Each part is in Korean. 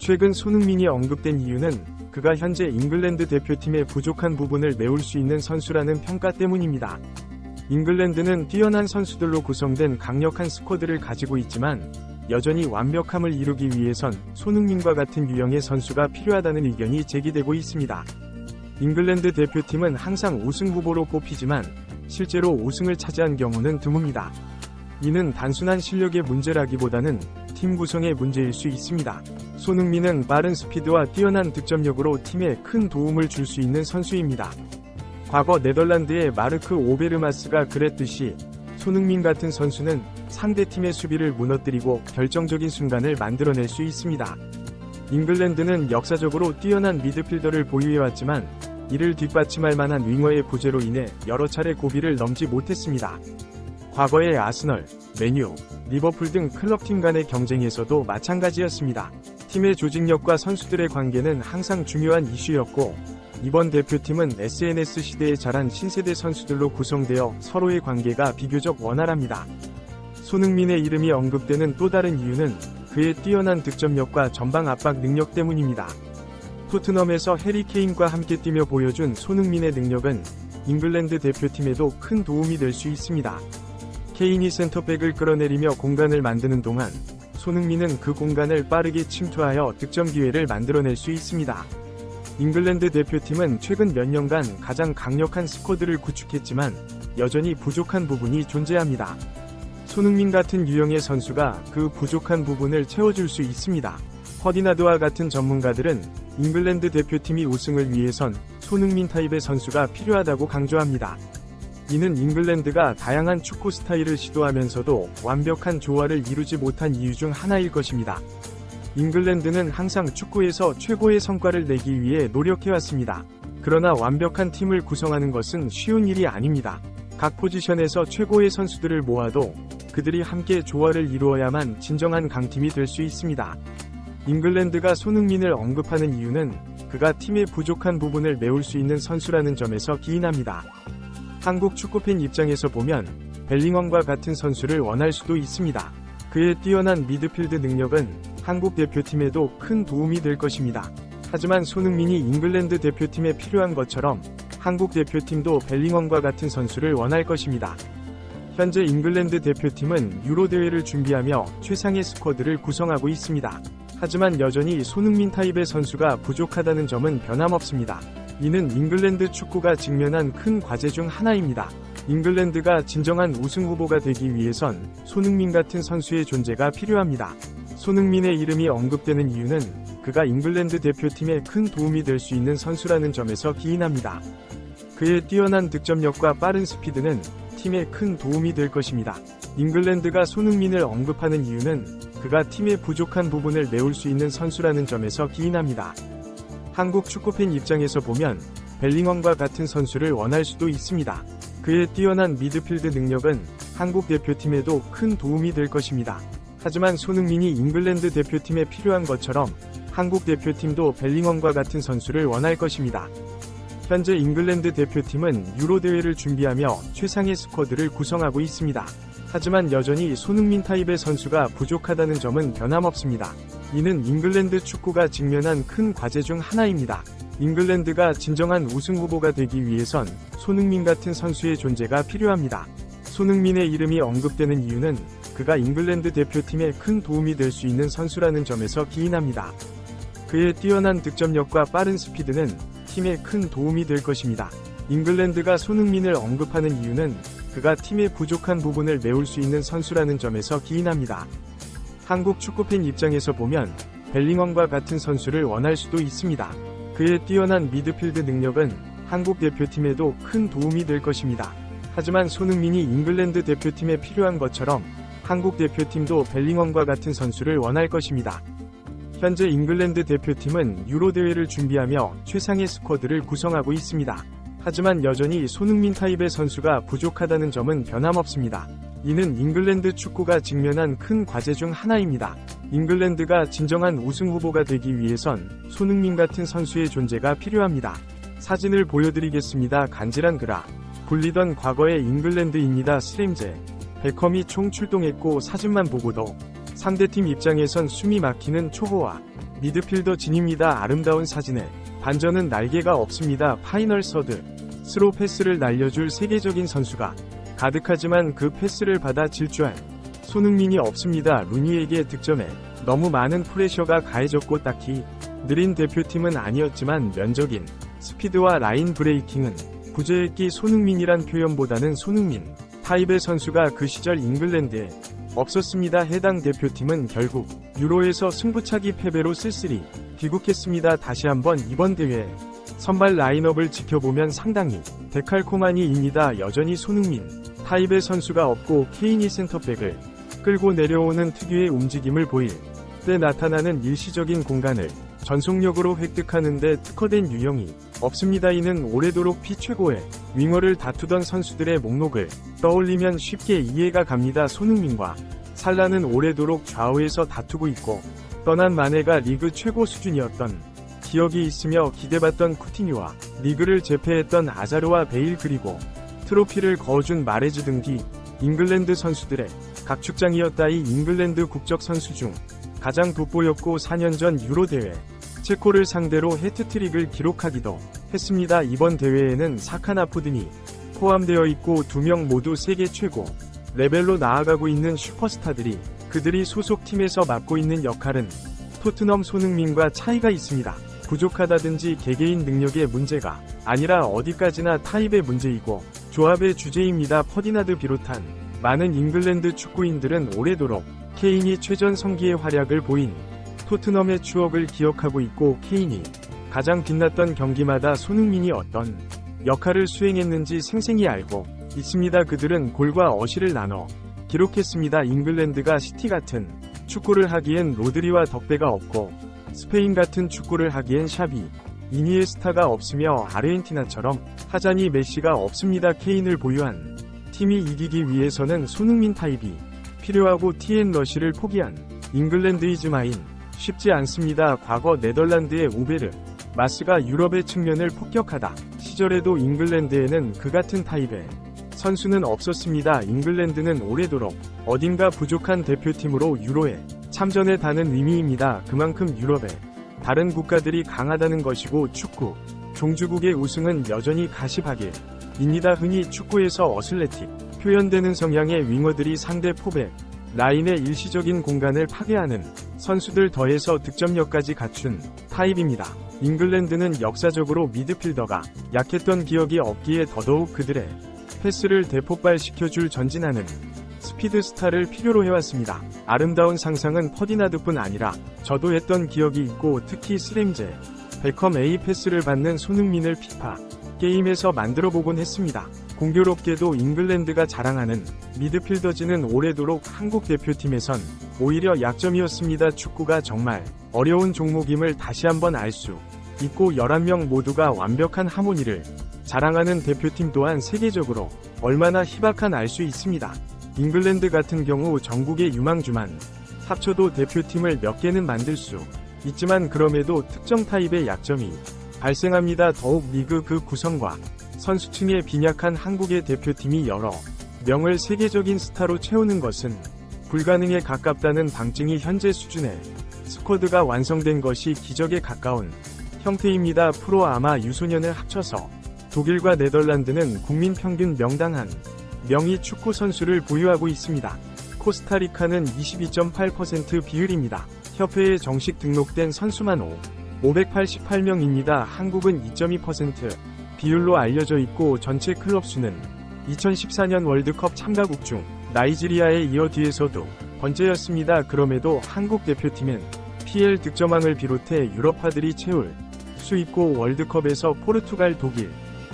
최근 손흥민이 언급된 이유는 그가 현재 잉글랜드 대표팀의 부족한 부분을 메울 수 있는 선수라는 평가 때문입니다. 잉글랜드는 뛰어난 선수들로 구성된 강력한 스쿼드를 가지고 있지만 여전히 완벽함을 이루기 위해선 손흥민과 같은 유형의 선수가 필요하다는 의견이 제기되고 있습니다. 잉글랜드 대표팀은 항상 우승 후보로 꼽히지만 실제로 우승을 차지한 경우는 드뭅니다. 이는 단순한 실력의 문제라기보다는 팀 구성의 문제일 수 있습니다. 손흥민은 빠른 스피드와 뛰어난 득점력으로 팀에 큰 도움을 줄 수 있는 선수입니다. 과거 네덜란드의 마르크 오베르마스가 그랬듯이 손흥민 같은 선수는 상대팀의 수비를 무너뜨리고 결정적인 순간을 만들어낼 수 있습니다. 잉글랜드는 역사적으로 뛰어난 미드필더를 보유해왔지만 이를 뒷받침할 만한 윙어의 부재로 인해 여러 차례 고비를 넘지 못했습니다. 과거의 아스널, 맨유, 리버풀 등 클럽팀 간의 경쟁에서도 마찬가지였습니다. 팀의 조직력과 선수들의 관계는 항상 중요한 이슈였고 이번 대표팀은 SNS 시대에 자란 신세대 선수들로 구성되어 서로의 관계가 비교적 원활합니다. 손흥민의 이름이 언급되는 또 다른 이유는 그의 뛰어난 득점력과 전방 압박 능력 때문입니다. 토트넘에서 해리 케인과 함께 뛰며 보여준 손흥민의 능력은 잉글랜드 대표팀에도 큰 도움이 될 수 있습니다. 케인이 센터백을 끌어내리며 공간을 만드는 동안 손흥민은 그 공간을 빠르게 침투하여 득점 기회를 만들어낼 수 있습니다. 잉글랜드 대표팀은 최근 몇 년간 가장 강력한 스쿼드를 구축했지만 여전히 부족한 부분이 존재합니다. 손흥민 같은 유형의 선수가 그 부족한 부분을 채워줄 수 있습니다. 허디나드와 같은 전문가들은 잉글랜드 대표팀이 우승을 위해선 손흥민 타입의 선수가 필요하다고 강조합니다. 이는 잉글랜드가 다양한 축구 스타일을 시도하면서도 완벽한 조화를 이루지 못한 이유 중 하나일 것입니다. 잉글랜드는 항상 축구에서 최고의 성과를 내기 위해 노력해왔습니다. 그러나 완벽한 팀을 구성하는 것은 쉬운 일이 아닙니다. 각 포지션에서 최고의 선수들을 모아도 그들이 함께 조화를 이루어야만 진정한 강팀이 될 수 있습니다. 잉글랜드가 손흥민을 언급하는 이유는 그가 팀의 부족한 부분을 메울 수 있는 선수라는 점에서 기인합니다. 한국 축구팬 입장에서 보면 벨링엄과 같은 선수를 원할 수도 있습니다. 그의 뛰어난 미드필드 능력은 한국 대표팀에도 큰 도움이 될 것입니다. 하지만 손흥민이 잉글랜드 대표팀에 필요한 것처럼 한국 대표팀도 벨링엄과 같은 선수를 원할 것입니다. 현재 잉글랜드 대표팀은 유로 대회를 준비하며 최상의 스쿼드를 구성하고 있습니다. 하지만 여전히 손흥민 타입의 선수가 부족하다는 점은 변함없습니다. 이는 잉글랜드 축구가 직면한 큰 과제 중 하나입니다. 잉글랜드가 진정한 우승 후보가 되기 위해선 손흥민 같은 선수의 존재가 필요합니다. 손흥민의 이름이 언급되는 이유는 그가 잉글랜드 대표팀에 큰 도움이 될 수 있는 선수라는 점에서 기인합니다. 그의 뛰어난 득점력과 빠른 스피드는 팀에 큰 도움이 될 것입니다. 잉글랜드가 손흥민을 언급하는 이유는 그가 팀의 부족한 부분을 메울 수 있는 선수라는 점에서 기인합니다. 한국 축구팬 입장에서 보면 벨링엄과 같은 선수를 원할 수도 있습니다. 그의 뛰어난 미드필드 능력은 한국 대표팀에도 큰 도움이 될 것입니다. 하지만 손흥민이 잉글랜드 대표팀에 필요한 것처럼 한국 대표팀도 벨링엄과 같은 선수를 원할 것입니다. 현재 잉글랜드 대표팀은 유로 대회를 준비하며 최상의 스쿼드를 구성하고 있습니다. 하지만 여전히 손흥민 타입의 선수가 부족하다는 점은 변함없습니다. 이는 잉글랜드 축구가 직면한 큰 과제 중 하나입니다. 잉글랜드가 진정한 우승 후보가 되기 위해선 손흥민 같은 선수의 존재가 필요합니다. 손흥민의 이름이 언급되는 이유는 그가 잉글랜드 대표팀에 큰 도움이 될 수 있는 선수라는 점에서 기인합니다. 그의 뛰어난 득점력과 빠른 스피드는 팀에 큰 도움이 될 것입니다. 잉글랜드가 손흥민을 언급하는 이유는 그가 팀의 부족한 부분을 메울 수 있는 선수라는 점에서 기인합니다. 한국 축구팬 입장에서 보면 벨링엄과 같은 선수를 원할 수도 있습니다. 그의 뛰어난 미드필드 능력은 한국 대표팀에도 큰 도움이 될 것입니다. 하지만 손흥민이 잉글랜드 대표팀에 필요한 것처럼 한국 대표팀도 벨링엄과 같은 선수를 원할 것입니다. 현재 잉글랜드 대표팀은 유로 대회를 준비하며 최상의 스쿼드를 구성하고 있습니다. 하지만 여전히 손흥민 타입의 선수가 부족하다는 점은 변함없습니다. 이는 잉글랜드 축구가 직면한 큰 과제 중 하나입니다. 잉글랜드가 진정한 우승 후보가 되기 위해선 손흥민 같은 선수의 존재가 필요합니다. 사진을 보여드리겠습니다. 간지란 그라. 불리던 과거의 잉글랜드입니다. 스램제. 베컴이 총 출동했고 사진만 보고도 상대팀 입장에선 숨이 막히는 초호화. 미드필더 진입니다. 아름다운 사진에 반전은 날개가 없습니다. 파이널 서드. 스로 패스를 날려줄 세계적인 선수가 가득하지만 그 패스를 받아 질주할 손흥민이 없습니다. 루니에게 득점에 너무 많은 프레셔가 가해졌고 딱히 느린 대표팀은 아니었지만 면적인 스피드와 라인 브레이킹은 구제했기 손흥민이란 표현보다는 손흥민 타입의 선수가 그 시절 잉글랜드에 없었습니다. 해당 대표팀은 결국 유로에서 승부차기 패배로 쓸쓸히 귀국했습니다. 다시 한번 이번 대회 선발 라인업을 지켜보면 상당히 데칼코마니입니다. 여전히 손흥민 타입의 선수가 없고 케인이 센터백을 끌고 내려오는 특유의 움직임을 보일 때 나타나는 일시적인 공간을 전속력으로 획득하는데 특화된 유형이 없습니다. 이는 오래도록 피최고의 윙어를 다투던 선수들의 목록을 떠올리면 쉽게 이해가 갑니다. 손흥민과 살라는 오래도록 좌우에서 다투고 있고 떠난 마네가 리그 최고 수준이었던 기억이 있으며 기대받던 쿠티뉴와 리그를 제패했던 아자르와 베일 그리고 트로피를 거둔 마레즈 등 뒤 잉글랜드 선수들의 각축장이었다. 이 잉글랜드 국적 선수 중 가장 돋보였고 4년 전 유로 대회 체코를 상대로 해트트릭을 기록하기도 했습니다. 이번 대회에는 사카나푸든이 포함되어 있고 2명 모두 세계 최고 레벨로 나아가고 있는 슈퍼스타들이 그들이 소속팀에서 맡고 있는 역할은 토트넘 손흥민과 차이가 있습니다. 부족하다든지 개개인 능력의 문제가 아니라 어디까지나 타입의 문제이고 조합의 주제입니다. 퍼디나드 비롯한 많은 잉글랜드 축구인들은 오래도록 케인이 최전성기의 활약을 보인 토트넘의 추억을 기억하고 있고 케인이 가장 빛났던 경기마다 손흥민이 어떤 역할을 수행했는지 생생히 알고 있습니다. 그들은 골과 어시를 나눠 기록했습니다. 잉글랜드가 시티 같은 축구를 하기엔 로드리와 덕배가 없고 스페인 같은 축구를 하기엔 샤비, 이니에스타가 없으며 아르헨티나처럼 하자니 메시가 없습니다. 케인을 보유한 팀이 이기기 위해서는 손흥민 타입이 필요하고 TN 러시를 포기한 잉글랜드 이즈 마인 쉽지 않습니다. 과거 네덜란드의 오베르 마스가 유럽의 측면을 폭격하다 시절에도 잉글랜드에는 그 같은 타입의 선수는 없었습니다. 잉글랜드는 오래도록 어딘가 부족한 대표팀으로 유로에 참전했다는 의미입니다. 그만큼 유럽의 다른 국가들이 강하다는 것이고 축구 종주국의 우승은 여전히 가시밭길입니다. 흔히 축구에서 어슬레틱 표현되는 성향의 윙어들이 상대 포백 라인의 일시적인 공간을 파괴하는 선수들 더해서 득점력까지 갖춘 타입입니다. 잉글랜드는 역사적으로 미드필더가 약했던 기억이 없기에 더더욱 그들의 패스를 대폭발시켜줄 전진하는 스피드 스타를 필요로 해왔습니다. 아름다운 상상은 퍼디나드뿐 아니라 저도 했던 기억이 있고 특히 스램제, 베컴 A 패스를 받는 손흥민을 피파 게임에서 만들어보곤 했습니다. 공교롭게도 잉글랜드가 자랑하는 미드필더진은 오래도록 한국 대표팀에선 오히려 약점이었습니다. 축구가 정말 어려운 종목임을 다시 한번 알 수 있고 11명 모두가 완벽한 하모니를 자랑하는 대표팀 또한 세계적으로 얼마나 희박한 알 수 있습니다. 잉글랜드 같은 경우 전국의 유망주만 합쳐도 대표팀을 몇 개는 만들 수 있지만 그럼에도 특정 타입의 약점이 발생합니다. 더욱 리그 그 구성과 선수층에 빈약한 한국의 대표팀이 여러 명을 세계적인 스타로 채우는 것은 불가능에 가깝다는 방증이 현재 수준의 스쿼드가 완성된 것이 기적에 가까운 형태입니다. 프로 아마 유소년을 합쳐서 독일과 네덜란드는 국민 평균 명당 한 명의 축구 선수를 보유하고 있습니다. 코스타리카는 22.8% 비율입니다. 협회에 정식 등록된 선수만 588명입니다. 한국은 2.2% 비율로 알려져 있고 전체 클럽 수는 2014년 월드컵 참가국 중 나이지리아에 이어 뒤에서도 번째였습니다. 그럼에도 한국 대표팀은 PL 득점왕을 비롯해 유럽파들이 채울 수 있고 월드컵에서 포르투갈, 독일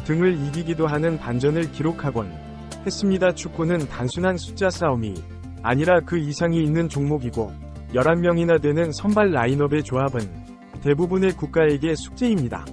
등을 이기기도 하는 반전을 기록하곤 했습니다. 축구는 단순한 숫자 싸움이 아니라 그 이상이 있는 종목이고 11명이나 되는 선발 라인업의 조합은 대부분의 국가에게 숙제입니다.